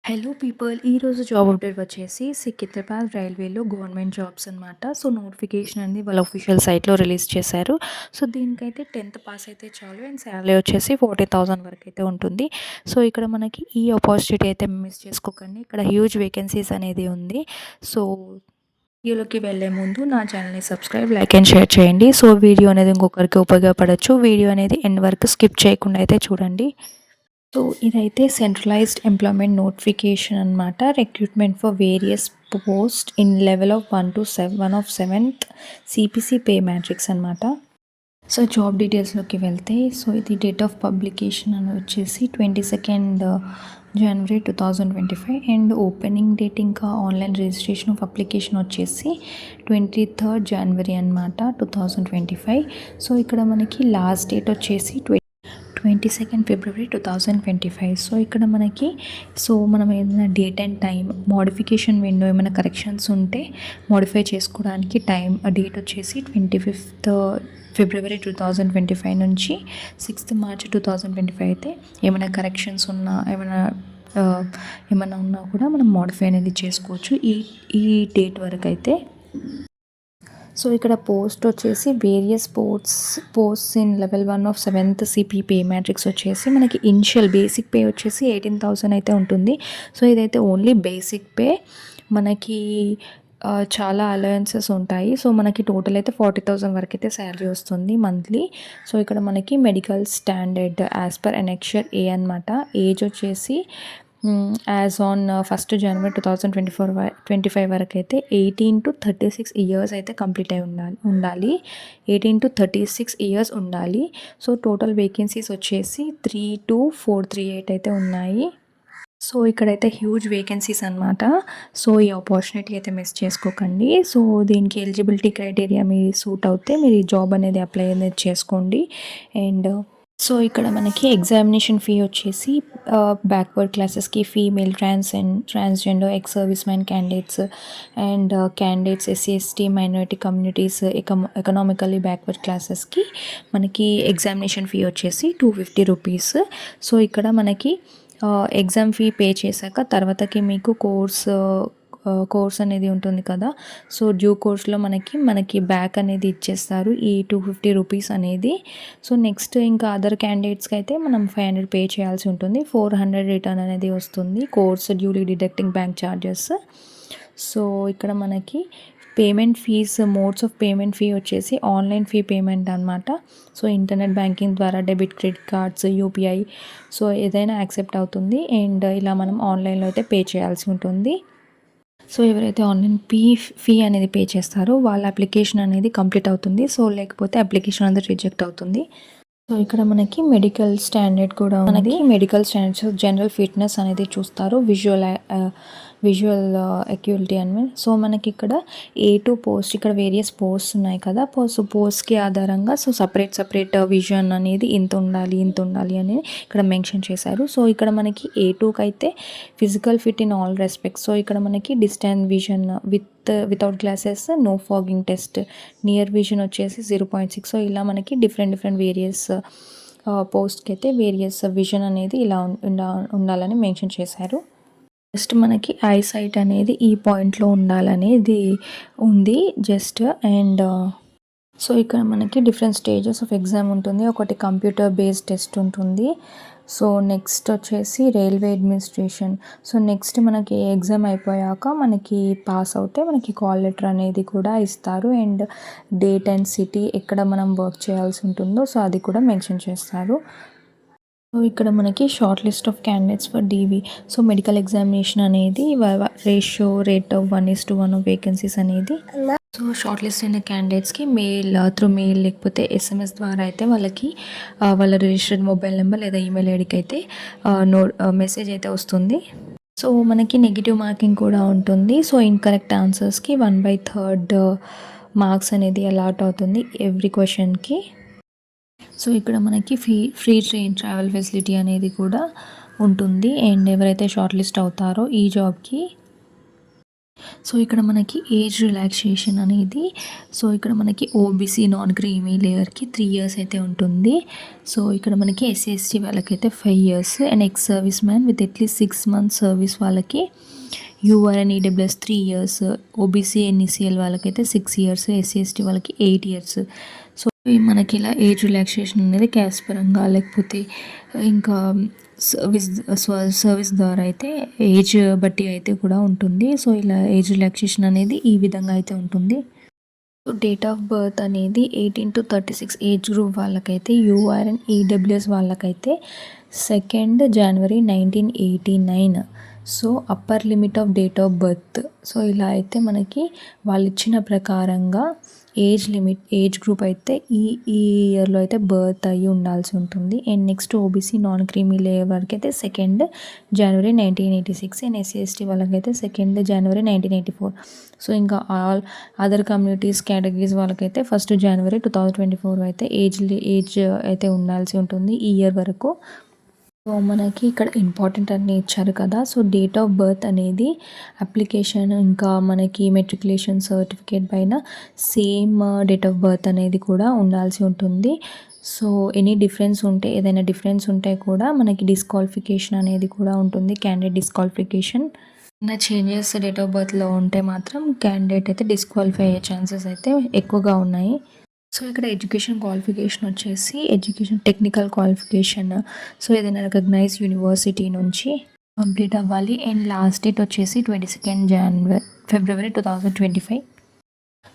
Hello people ఈరోజు job update వచ్చేసి సికింద్రాబాద్ రైల్వేలో గవర్నమెంట్ జాబ్స్ అనమాట. సో నోటిఫికేషన్ అనేది వాళ్ళ అఫీషియల్ సైట్లో రిలీజ్ చేశారు. సో దీనికైతే 10th పాస్ అయితే చాలు అండ్ శాలరీ వచ్చేసి 40,000 వరకు అయితే ఉంటుంది. సో ఇక్కడ మనకి ఈ ఆపర్చునిటీ అయితే మిస్ చేసుకోకండి. ఇక్కడ హ్యూజ్ వేకెన్సీస్ అనేది ఉంది. సో వీడియోలోకి వెళ్ళే ముందు నా ఛానల్ని సబ్స్క్రైబ్, లైక్ అండ్ షేర్ చేయండి. సో వీడియో అనేది ఇంకొకరికి ఉపయోగపడచ్చు. వీడియో అనేది ఎండ్ వరకు స్కిప్ చేయకుండా అయితే చూడండి. సో ఇదైతే సెంట్రలైజ్డ్ ఎంప్లాయ్మెంట్ నోటిఫికేషన్ అనమాట. Recruitment for various post in level of 1 of 7th CPC pay matrix అనమాట. సో జాబ్ డీటెయిల్స్లోకి వెళ్తే, సో ఇది డేట్ ఆఫ్ పబ్లికేషన్ అని వచ్చేసి 22nd January 2025 and opening date ఇంకా ఆన్లైన్ రిజిస్ట్రేషన్ ఆఫ్ అప్లికేషన్ వచ్చేసి 23rd January అనమాట 2025. సో ఇక్కడ మనకి లాస్ట్ డేట్ వచ్చేసి 22nd February 2025. సో ఇక్కడ మనకి మనం ఏదైనా date and time modification window ఏమైనా కరెక్షన్స్ ఉంటే మోడిఫై చేసుకోవడానికి డేట్ వచ్చేసి 25th February 2025 నుంచి 6th March 2025 అయితే ఏమైనా కరెక్షన్స్ ఉన్నా ఏమైనా ఉన్నా కూడా మనం మోడిఫై అనేది చేసుకోవచ్చు ఈ డేట్ వరకు అయితే. సో ఇక్కడ పోస్ట్ వచ్చేసి various posts in level 1 of 7th CP pay matrix వచ్చేసి మనకి ఇనిషియల్ బేసిక్ పే వచ్చేసి 18,000 అయితే ఉంటుంది. సో ఇదైతే ఓన్లీ బేసిక్ పే. మనకి చాలా అలవెన్సెస్ ఉంటాయి. సో మనకి టోటల్ అయితే 40,000 వరకు అయితే శాలరీ వస్తుంది మంత్లీ. సో ఇక్కడ మనకి medical standard as per annexure A అనమాట. ఏజ్ వచ్చేసి యాజ్ ఆన్ 1st January 2025 వరకు అయితే 18 to 36 ఇయర్స్ అయితే కంప్లీట్ అయి ఉండాలి. 18 to 36 ఇయర్స్ ఉండాలి. సో టోటల్ వేకెన్సీస్ వచ్చేసి 32,438 అయితే ఉన్నాయి. సో ఇక్కడైతే హ్యూజ్ వేకెన్సీస్ అనమాట. సో ఈ ఆపర్చునిటీ అయితే మిస్ చేసుకోకండి. సో దీనికి ఎలిజిబిలిటీ క్రైటీరియా మీరు సూట్ అవుతే మీరు ఈ జాబ్ అనేది అప్లై అనేది చేసుకోండి. అండ్ సో ఇక్కడ మనకి ఎగ్జామినేషన్ ఫీ వచ్చేసి బ్యాక్వర్డ్ క్లాసెస్కి female transgender ex service man candidates and candidates SC/ST minority communities economically backward క్లాసెస్కి మనకి ఎగ్జామినేషన్ ఫీ వచ్చేసి 250 రూపీస్. సో ఇక్కడ మనకి ఎగ్జామ్ ఫీ పే చేశాక తర్వాతకి మీకు కోర్స్ అనేది ఉంటుంది కదా. సో డ్యూ కోర్స్లో మనకి బ్యాక్ అనేది ఇచ్చేస్తారు ఈ 250 రూపీస్ అనేది. సో నెక్స్ట్ ఇంకా అదర్ క్యాండిడేట్స్కి అయితే మనం 500 పే చేయాల్సి ఉంటుంది. 400 రిటర్న్ అనేది వస్తుంది course duly deducting bank charges. So ఇక్కడ మనకి మోడ్స్ ఆఫ్ పేమెంట్ ఫీ వచ్చేసి ఆన్లైన్ ఫీ పేమెంట్ అనమాట. సో ఇంటర్నెట్ బ్యాంకింగ్ ద్వారా debit, credit cards, UPI so ఏదైనా యాక్సెప్ట్ అవుతుంది. అండ్ ఇలా మనం ఆన్లైన్లో అయితే పే చేయాల్సి ఉంటుంది. సో ఎవరైతే ఆన్లైన్ ఫీ అనేది పే చేస్తారో వాళ్ళ అప్లికేషన్ అనేది కంప్లీట్ అవుతుంది. సో లేకపోతే అప్లికేషన్ అనేది రిజెక్ట్ అవుతుంది. సో ఇక్కడ మనకి మెడికల్ స్టాండర్డ్ కూడా ఉన్నది. మెడికల్ స్టాండర్డ్స్ జనరల్ ఫిట్నెస్ అనేది చూస్తారు, విజువల్ అక్యూరిటీ అని. సో మనకి ఇక్కడ A2 పోస్ట్, ఇక్కడ వేరియస్ పోస్ట్ ఉన్నాయి కదా. పోస్ట్కి ఆధారంగా సో సపరేట్ విజన్ అనేది ఇంత ఉండాలి అని ఇక్కడ మెన్షన్ చేశారు. సో ఇక్కడ మనకి A2కి అయితే physical fit in all respects. So ఇక్కడ మనకి distance vision without glasses, no fogging test, near vision వచ్చేసి 0.6. సో ఇలా మనకి డిఫరెంట్ వేరియస్ పోస్ట్కి అయితే వేరియస్ విజన్ అనేది ఇలా ఉండాలని మెన్షన్ చేశారు. జస్ట్ మనకి ఐ సైట్ అనేది ఈ పాయింట్లో ఉండాలనేది ఉంది జస్ట్. అండ్ సో ఇక్కడ మనకి డిఫరెంట్ స్టేజెస్ ఆఫ్ ఎగ్జామ్ ఉంటుంది. ఒకటి కంప్యూటర్ బేస్డ్ టెస్ట్ ఉంటుంది. సో నెక్స్ట్ వచ్చేసి రైల్వే అడ్మినిస్ట్రేషన్. సో నెక్స్ట్ మనకి ఎగ్జామ్ అయిపోయాక మనకి పాస్ అవుతే మనకి కాల్ లెటర్ అనేది కూడా ఇస్తారు. అండ్ డేట్ అండ్ సిటీ ఎక్కడ మనం వర్క్ చేయాల్సి ఉంటుందో సో అది కూడా మెన్షన్ చేస్తారు. సో ఇక్కడ మనకి short list of candidates for DV. So medical examination అనేది రేట్ ఆఫ్ 1:1 వేకెన్సీస్ అనేది. సో షార్ట్ లిస్ట్ అయిన క్యాండిడేట్స్కి త్రూ మెయిల్ లేకపోతే SMS ద్వారా అయితే వాళ్ళకి వాళ్ళ రిజిస్టర్డ్ మొబైల్ నెంబర్ లేదా ఈమెయిల్ ఐడికి అయితే మెసేజ్ అయితే వస్తుంది. సో మనకి నెగిటివ్ మార్కింగ్ కూడా ఉంటుంది. సో ఇన్కరెక్ట్ ఆన్సర్స్కి 1/3 మార్క్స్ అనేది అలాట్ అవుతుంది ఎవ్రీ క్వశ్చన్కి. సో ఇక్కడ మనకి ఫ్రీ ట్రైన్ ట్రావెల్ ఫెసిలిటీ అనేది కూడా ఉంటుంది. అండ్ ఎవరైతే షార్ట్ లిస్ట్ అవుతారో ఈ జాబ్కి సో ఇక్కడ మనకి ఏజ్ రిలాక్సేషన్ అనేది సో ఇక్కడ మనకి ఓబీసీ నాన్ క్రీమీ లేయర్కి 3 ఇయర్స్ అయితే ఉంటుంది. సో ఇక్కడ మనకి ఎస్సీ ఎస్టీ వాళ్ళకైతే 5 years and ex serviceman with at least 6 months service వాళ్ళకి UR and EWS 3 years, OBC NCL వాళ్ళకైతే 6 ఇయర్స్, ఎస్సీ ఎస్టీ వాళ్ళకి 8 ఇయర్స్. సో మనకి ఇలా ఏజ్ రిలాక్సేషన్ అనేది క్యాస్ట్ పరంగా లేకపోతే ఇంకా సర్వీస్ ద్వారా అయితే ఏజ్ బట్టి అయితే కూడా ఉంటుంది. సో ఇలా ఏజ్ రిలాక్సేషన్ అనేది ఈ విధంగా అయితే ఉంటుంది. సో డేట్ ఆఫ్ బర్త్ అనేది 18 to 36 ఏజ్ గ్రూప్ వాళ్ళకైతే యూఆర్ అండ్ ఈడబ్ల్యూఎస్ వాళ్ళకైతే 2nd January 1989. So upper limit of date of birth. So ఇలా అయితే మనకి వాళ్ళు ఇచ్చిన ప్రకారంగా ఏజ్ గ్రూప్ అయితే ఈ ఇయర్లో అయితే బర్త్ అయ్యి ఉండాల్సి ఉంటుంది. And next OBC non creamy layer వరకు అయితే 2nd January 1986 and SC ST వాళ్ళకైతే 2nd January 1984. సో ఇంకా ఆల్ అదర్ కమ్యూనిటీస్ కేటగిరీస్ వాళ్ళకైతే 1st January 2024 అయితే ఏజ్ అయితే ఉండాల్సి ఉంటుంది ఈ ఇయర్ వరకు. సో మనకి ఇక్కడ ఇంపార్టెంట్ అన్నీ ఇచ్చారు కదా. సో డేట్ ఆఫ్ బర్త్ అనేది అప్లికేషన్ ఇంకా మనకి మెట్రికులేషన్ సర్టిఫికేట్ పైన సేమ్ డేట్ ఆఫ్ బర్త్ అనేది కూడా ఉండాల్సి ఉంటుంది. సో ఏదైనా డిఫరెన్స్ ఉంటే కూడా మనకి డిస్క్వాలిఫికేషన్ అనేది కూడా ఉంటుంది, candidate disqualification. Changes date of బర్త్లో ఉంటే మాత్రం క్యాండిడేట్ అయితే డిస్క్వాలిఫై అయ్యే ఛాన్సెస్ అయితే ఎక్కువగా ఉన్నాయి. సో ఇక్కడ ఎడ్యుకేషన్ క్వాలిఫికేషన్ వచ్చేసి టెక్నికల్ క్వాలిఫికేషన్. సో ఏదైనా రికగ్నైజ్ యూనివర్సిటీ నుంచి కంప్లీట్ అవ్వాలి. అండ్ లాస్ట్ డేట్ వచ్చేసి 22nd February 2025.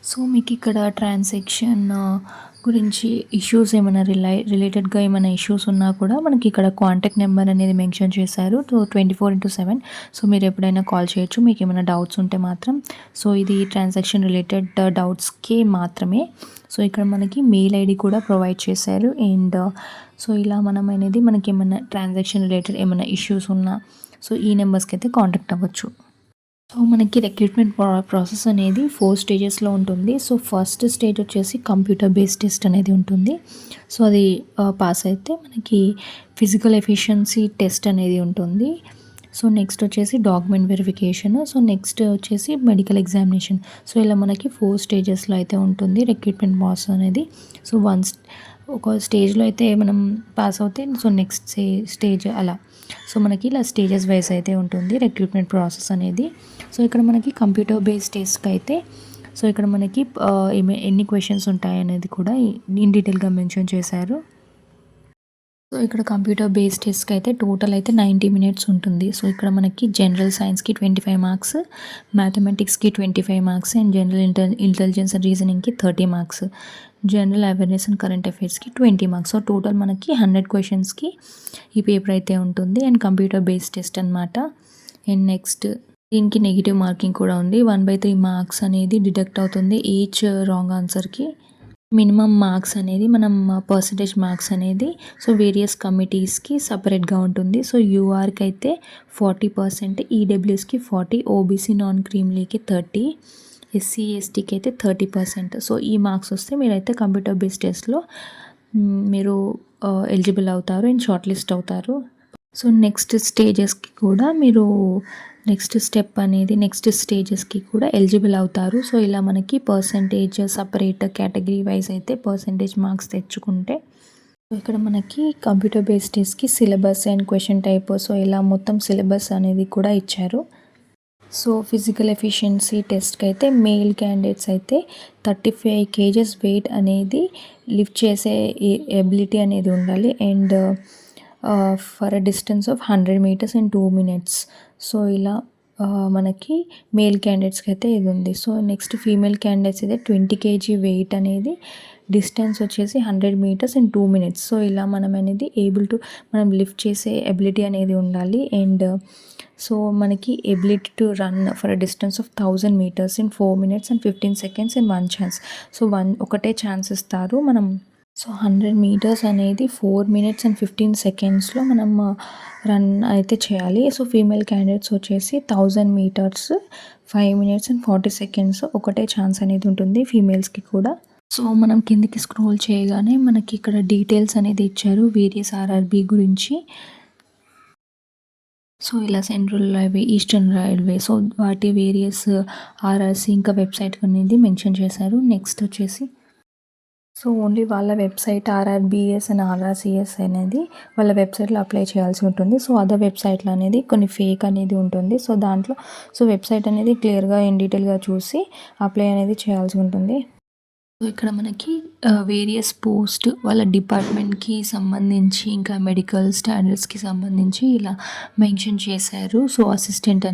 సో మీకు ఇక్కడ ట్రాన్సాక్షన్ గురించి ఇష్యూస్ ఏమైనా రిలేటెడ్గా ఏమైనా ఇష్యూస్ ఉన్నా కూడా మనకి ఇక్కడ కాంటాక్ట్ నెంబర్ అనేది మెన్షన్ చేశారు 24/7. సో మీరు ఎప్పుడైనా కాల్ చేయొచ్చు మీకు ఏమైనా డౌట్స్ ఉంటే మాత్రం. సో ఇది ట్రాన్సాక్షన్ రిలేటెడ్ డౌట్స్కి మాత్రమే. సో ఇక్కడ మనకి మెయిల్ ఐడి కూడా ప్రొవైడ్ చేశారు. అండ్ సో ఇలా మనకి ఏమైనా ట్రాన్సాక్షన్ రిలేటెడ్ ఏమైనా ఇష్యూస్ ఉన్నా సో ఈ నెంబర్స్కి అయితే కాంటాక్ట్ అవ్వచ్చు. సో మనకి రిక్రూట్మెంట్ ప్రాసెస్ అనేది 4 స్టేజెస్లో ఉంటుంది. సో ఫస్ట్ స్టేజ్ వచ్చేసి కంప్యూటర్ బేస్డ్ టెస్ట్ అనేది ఉంటుంది. సో అది పాస్ అయితే మనకి ఫిజికల్ ఎఫిషియన్సీ టెస్ట్ అనేది ఉంటుంది. సో నెక్స్ట్ వచ్చేసి డాక్యుమెంట్ వెరిఫికేషన్. సో నెక్స్ట్ వచ్చేసి మెడికల్ ఎగ్జామినేషన్. సో ఇలా మనకి 4 స్టేజెస్లో అయితే ఉంటుంది రిక్రూట్మెంట్ ప్రాసెస్ అనేది. సో ఒక స్టేజ్లో అయితే మనం పాస్ అవుతే సో నెక్స్ట్ స్టేజ్ అలా. సో మనకి ఇలా స్టేజెస్ వైజ్ అయితే ఉంటుంది రిక్రూట్మెంట్ ప్రాసెస్ అనేది. సో ఇక్కడ మనకి కంప్యూటర్ బేస్డ్ టెస్ట్కి అయితే సో ఇక్కడ మనకి ఎన్ని క్వశ్చన్స్ ఉంటాయి అనేది కూడా ఇన్ డీటెయిల్గా మెన్షన్ చేశారు. సో ఇక్కడ కంప్యూటర్ బేస్డ్ టెస్ట్కి అయితే టోటల్ అయితే 90 minutes ఉంటుంది. సో ఇక్కడ మనకి జనరల్ సైన్స్కి 25 marks, మ్యాథమెటిక్స్కి 25 marks and general intelligence and రీజనింగ్కి 30 marks, general awareness and current అఫైర్స్కి 20 marks. సో టోటల్ మనకి 100 questions ఈ పేపర్ అయితే ఉంటుంది అండ్ కంప్యూటర్ బేస్డ్ టెస్ట్ అనమాట. అండ్ నెక్స్ట్ దీనికి నెగిటివ్ మార్కింగ్ కూడా ఉంది. 1/3 marks అనేది డిడక్ట్ అవుతుంది ఈచ్ రాంగ్ ఆన్సర్కి. మినిమం మార్క్స్ అనేది మనం పర్సంటేజ్ మార్క్స్ అనేది సో వేరియస్ కమిటీస్కి సపరేట్గా ఉంటుంది. సో యూఆర్కి అయితే 40%, ఈడబ్ల్యూఎస్కి 40%, ఓబీసీ నాన్ క్రీమ్లీకి 30%, ఎస్సీ ఎస్టీకి అయితే 30%. సో ఈ మార్క్స్ వస్తే మీరైతే కంప్యూటర్ బేస్డ్ టెస్ట్లో మీరు ఎలిజిబుల్ అవుతారు అండ్ షార్ట్ లిస్ట్ అవుతారు. సో నెక్స్ట్ స్టేజెస్కి కూడా మీరు నెక్స్ట్ స్టేజెస్కి కూడా ఎలిజిబుల్ అవుతారు. సో ఇలా మనకి పర్సంటేజ్ సపరేట్ కేటగిరీ వైజ్ అయితే పర్సంటేజ్ మార్క్స్ తెచ్చుకుంటే ఇక్కడ మనకి కంప్యూటర్ బేస్డ్ టెస్ట్కి syllabus and question type so ఇలా మొత్తం సిలబస్ అనేది కూడా ఇచ్చారు. సో ఫిజికల్ ఎఫిషియన్సీ టెస్ట్కి అయితే మేల్ క్యాండిడేట్స్ అయితే 35 kgs వెయిట్ అనేది లిఫ్ట్ చేసే ఎబిలిటీ అనేది ఉండాలి and for a distance of 100 meters in 2 minutes. So ఇలా మనకి మేల్ క్యాండిడేట్స్కి అయితే ఇది ఉంది. సో నెక్స్ట్ ఫీమేల్ క్యాండిడేట్స్ అయితే 20 kg వెయిట్ అనేది డిస్టెన్స్ వచ్చేసి 100 meters in 2 minutes. సో ఇలా మనం లిఫ్ట్ చేసే ఎబిలిటీ అనేది ఉండాలి అండ్ సో మనకి ability to run for a distance of 1000 meters in 4 minutes and 15 seconds in 1 chance. So ఒకటే ఛాన్స్ ఇస్తారు మనం. సో 100 meters అనేది 4 minutes and 15 secondsలో మనం రన్ అయితే చేయాలి. సో ఫీమేల్ క్యాండిడేట్స్ వచ్చేసి 1000 meters 5 minutes and 40 seconds ఒకటే ఛాన్స్ అనేది ఉంటుంది ఫీమేల్స్కి కూడా. సో మనం కిందికి స్క్రోల్ చేయగానే మనకి ఇక్కడ డీటెయిల్స్ అనేది ఇచ్చారు వేరియస్ ఆర్ఆర్బీ గురించి. సో, ఇలా central railway, eastern railway so, వాటి వేరియస్ ఆర్ఆర్‌సీ ఇంకా వెబ్‌సైట్ అనేది మెన్షన్ చేశారు. నెక్స్ట్ వచ్చేసి సో, ఓన్లీ వాళ్ళ వెబ్‌సైట్ ఆర్ఆర్‌బీఎస్ అండ్ ఆర్ఆర్‌సీఎస్ అనేది వాళ్ళ వెబ్‌సైట్‌లో అప్లై చేయాల్సి ఉంటుంది. సో, అదర్ వెబ్‌సైట్‌లో అనేది కొన్ని ఫేక్ అనేది ఉంటుంది. సో, దాంట్లో వెబ్‌సైట్ అనేది క్లియర్‌గా ఇన్ డీటెయిల్‌గా చూసి అప్లై అనేది చేయాల్సి ఉంటుంది. సో, ఇక్కడ మనకి వేరియస్ పోస్ట్ వాళ్ళ డిపార్ట్మెంట్‌కి సంబంధించి, ఇంకా మెడికల్ స్టాండర్డ్స్‌కి సంబంధించి ఇలా మెన్షన్ చేశారు. సో, అసిస్టెంట్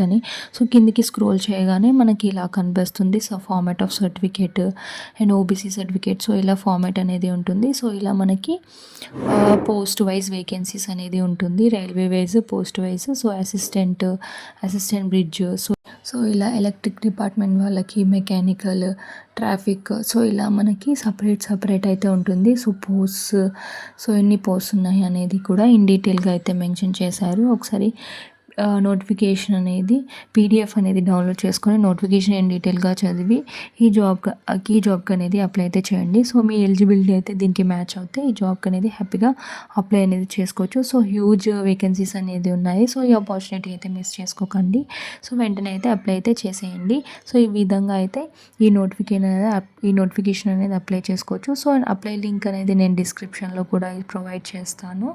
అని. సో, కిందకి స్క్రోల్ చేయగానే మనకి ఇలా కనిపిస్తుంది. So, format of certificate and OBC certificate. So, ఇలా ఫార్మాట్ అనేది ఉంటుంది. సో, ఇలా మనకి పోస్ట్ వైస్ వేకెన్సీస్ అనేది ఉంటుంది. Railway wise, post wise. So, assistant bridge. ఇలా ఎలక్ట్రిక్ డిపార్ట్మెంట్ వాళ్ళకి మెకానికల్, ట్రాఫిక్ సో, ఇలా మనకి సపరేట్ అయితే ఉంటుంది. ఎన్ని పోస్ట్స్ ఉన్నాయి అనేది కూడా ఇన్ డీటెయిల్‌గా అయితే మెన్షన్ చేశారు. ఒకసారి నోటిఫికేషన్ అనేది పీడిఎఫ్ అనేది డౌన్లోడ్ చేసుకొని నోటిఫికేషన్ ఇన్ డీటెయిల్‌గా చదివి ఈ జాబ్‌కి అనేది అప్లై అయితే చేయండి. సో, మీ ఎలిజిబిలిటీ అయితే దీనికి మ్యాచ్ అవుతే ఈ జాబ్‌కి అనేది హ్యాపీగా అప్లై అనేది చేసుకోవచ్చు. సో, హ్యూజ్ వేకెన్సీస్ అనేది ఉన్నాయి. సో, ఈ ఆపర్చునిటీ అయితే మిస్ చేసుకోకండి. సో, వెంటనే అయితే అప్లై అయితే చేసేయండి. సో, ఈ విధంగా అయితే ఈ నోటిఫికేషన్ అనేది అప్లై చేసుకోవచ్చు. సో, అప్లై లింక్ అనేది నేను డిస్క్రిప్షన్‌లో కూడా ప్రొవైడ్ చేస్తాను.